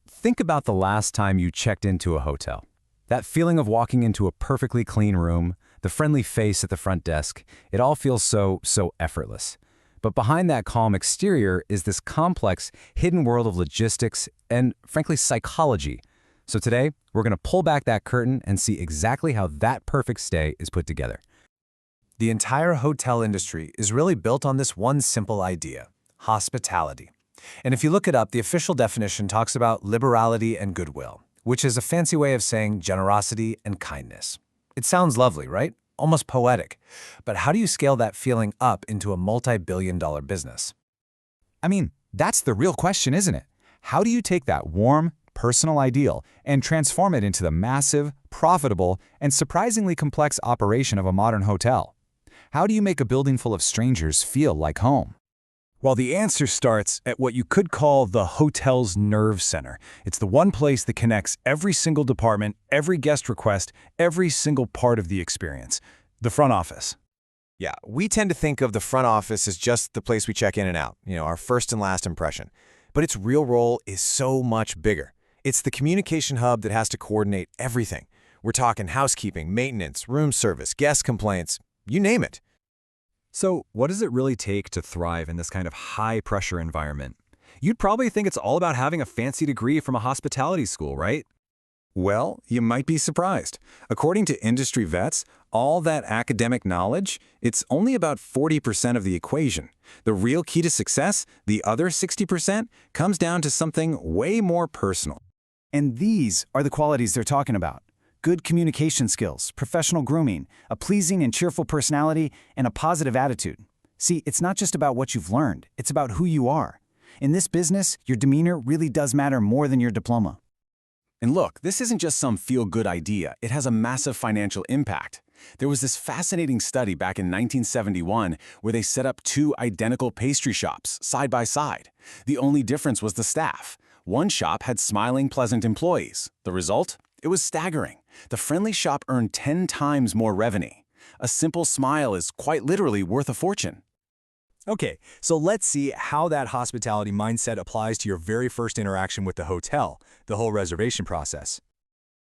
Think about the last time you checked into a hotel. That feeling of walking into a perfectly clean room, the friendly face at the front desk, it all feels so effortless. But behind that calm exterior is this complex, hidden world of logistics and, frankly, psychology. So today, we're going to pull back that curtain and see exactly how that perfect stay is put together. The entire hotel industry is really built on this one simple idea: hospitality. And if you look it up, the official definition talks about liberality and goodwill, which is a fancy way of saying generosity and kindness. It sounds lovely, right? Almost poetic. But how do you scale that feeling up into a multi-billion-dollar business? That's the real question, isn't it? How do you take that warm, personal ideal and transform it into the massive, profitable, and surprisingly complex operation of a modern hotel? How do you make a building full of strangers feel like home? Well, the answer starts at what you could call the hotel's nerve center. It's the one place that connects every single department, every guest request, every single part of the experience: the front office. Yeah, we tend to think of the front office as just the place we check in and out, our first and last impression. But its real role is so much bigger. It's the communication hub that has to coordinate everything. We're talking housekeeping, maintenance, room service, guest complaints, you name it. So, what does it really take to thrive in this kind of high-pressure environment? You'd probably think it's all about having a fancy degree from a hospitality school, right? Well, you might be surprised. According to industry vets, all that academic knowledge, it's only about 40% of the equation. The real key to success, the other 60%, comes down to something way more personal. And these are the qualities they're talking about: good communication skills, professional grooming, a pleasing and cheerful personality, and a positive attitude. See, it's not just about what you've learned, it's about who you are. In this business, your demeanor really does matter more than your diploma. And look, this isn't just some feel-good idea. It has a massive financial impact. There was this fascinating study back in 1971 where they set up two identical pastry shops side by side. The only difference was the staff. One shop had smiling, pleasant employees. The result? It was staggering. The friendly shop earned 10 times more revenue. A simple smile is quite literally worth a fortune. Okay, so let's see how that hospitality mindset applies to your very first interaction with the hotel, the whole reservation process.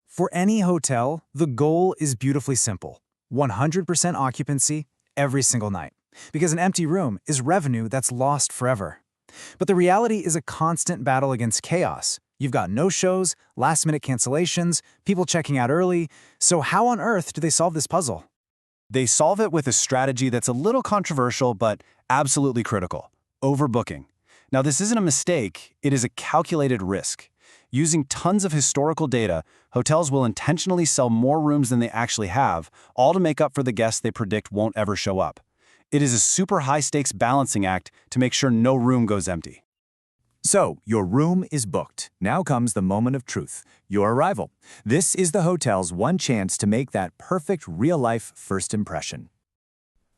For any hotel, the goal is beautifully simple: 100% occupancy every single night. Because an empty room is revenue that's lost forever. But the reality is a constant battle against chaos. You've got no-shows, last-minute cancellations, people checking out early. So how on earth do they solve this puzzle? They solve it with a strategy that's a little controversial but absolutely critical: overbooking. Now, this isn't a mistake, it is a calculated risk. Using tons of historical data, hotels will intentionally sell more rooms than they actually have, all to make up for the guests they predict won't ever show up. It is a super high-stakes balancing act to make sure no room goes empty. So, your room is booked. Now comes the moment of truth: your arrival. This is the hotel's one chance to make that perfect real-life first impression.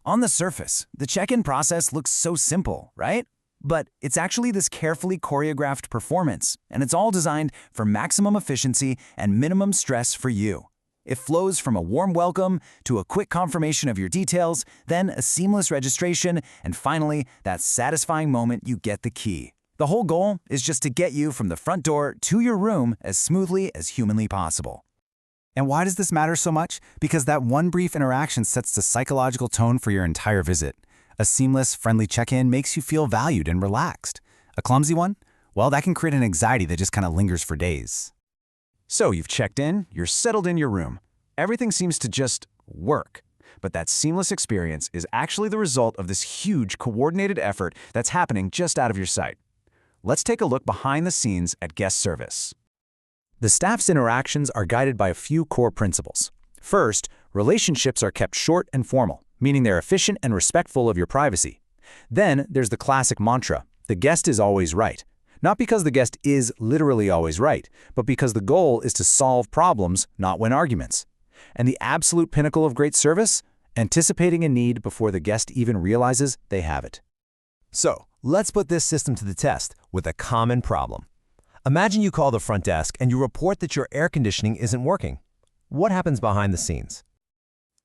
On the surface, the check-in process looks so simple, right? But it's actually this carefully choreographed performance, and it's all designed for maximum efficiency and minimum stress for you. It flows from a warm welcome to a quick confirmation of your details, then a seamless registration, and finally, that satisfying moment you get the key. The whole goal is just to get you from the front door to your room as smoothly as humanly possible. And why does this matter so much? Because that one brief interaction sets the psychological tone for your entire visit. A seamless, friendly check-in makes you feel valued and relaxed. A clumsy one? Well, that can create an anxiety that just kind of lingers for days. So you've checked in, you're settled in your room. Everything seems to just work. But that seamless experience is actually the result of this huge coordinated effort that's happening just out of your sight. Let's take a look behind the scenes at guest service. The staff's interactions are guided by a few core principles. First, relationships are kept short and formal, meaning they're efficient and respectful of your privacy. Then there's the classic mantra: the guest is always right. Not because the guest is literally always right, but because the goal is to solve problems, not win arguments. And the absolute pinnacle of great service? Anticipating a need before the guest even realizes they have it. So, let's put this system to the test with a common problem. Imagine you call the front desk and you report that your air conditioning isn't working. What happens behind the scenes?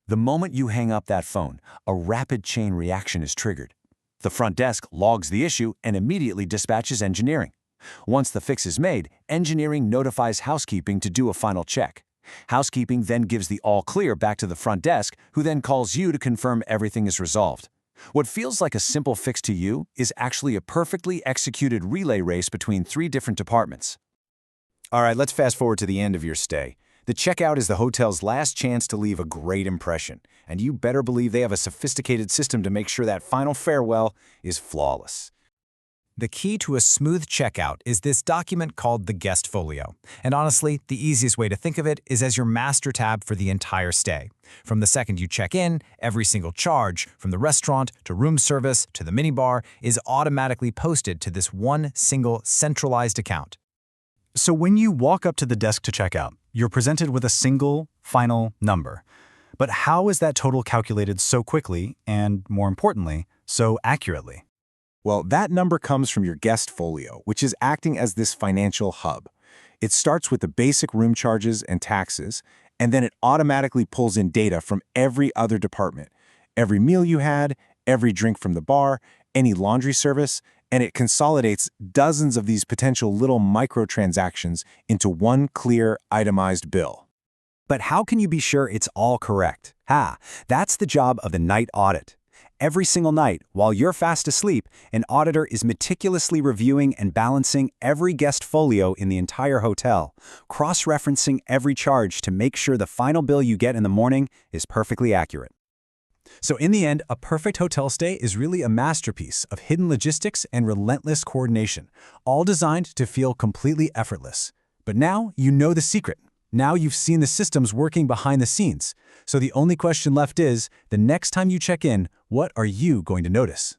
The moment you hang up that phone, a rapid chain reaction is triggered. The front desk logs the issue and immediately dispatches engineering. Once the fix is made, engineering notifies housekeeping to do a final check. Housekeeping then gives the all clear back to the front desk, who then calls you to confirm everything is resolved. What feels like a simple fix to you is actually a perfectly executed relay race between 3 different departments. All right, let's fast forward to the end of your stay. The checkout is the hotel's last chance to leave a great impression, and you better believe they have a sophisticated system to make sure that final farewell is flawless. The key to a smooth checkout is this document called the guest folio. And honestly, the easiest way to think of it is as your master tab for the entire stay. From the second you check in, every single charge, from the restaurant to room service to the minibar, is automatically posted to this one single centralized account. So when you walk up to the desk to check out, you're presented with a single, final number. But how is that total calculated so quickly and, more importantly, so accurately? Well, that number comes from your guest folio, which is acting as this financial hub. It starts with the basic room charges and taxes, and then it automatically pulls in data from every other department. Every meal you had, every drink from the bar, any laundry service, and it consolidates dozens of these potential little microtransactions into one clear, itemized bill. But how can you be sure it's all correct? That's the job of the night audit. Every single night, while you're fast asleep, an auditor is meticulously reviewing and balancing every guest folio in the entire hotel, cross-referencing every charge to make sure the final bill you get in the morning is perfectly accurate. So in the end, a perfect hotel stay is really a masterpiece of hidden logistics and relentless coordination, all designed to feel completely effortless. But now you know the secret. Now you've seen the systems working behind the scenes. So the only question left is, the next time you check in, what are you going to notice?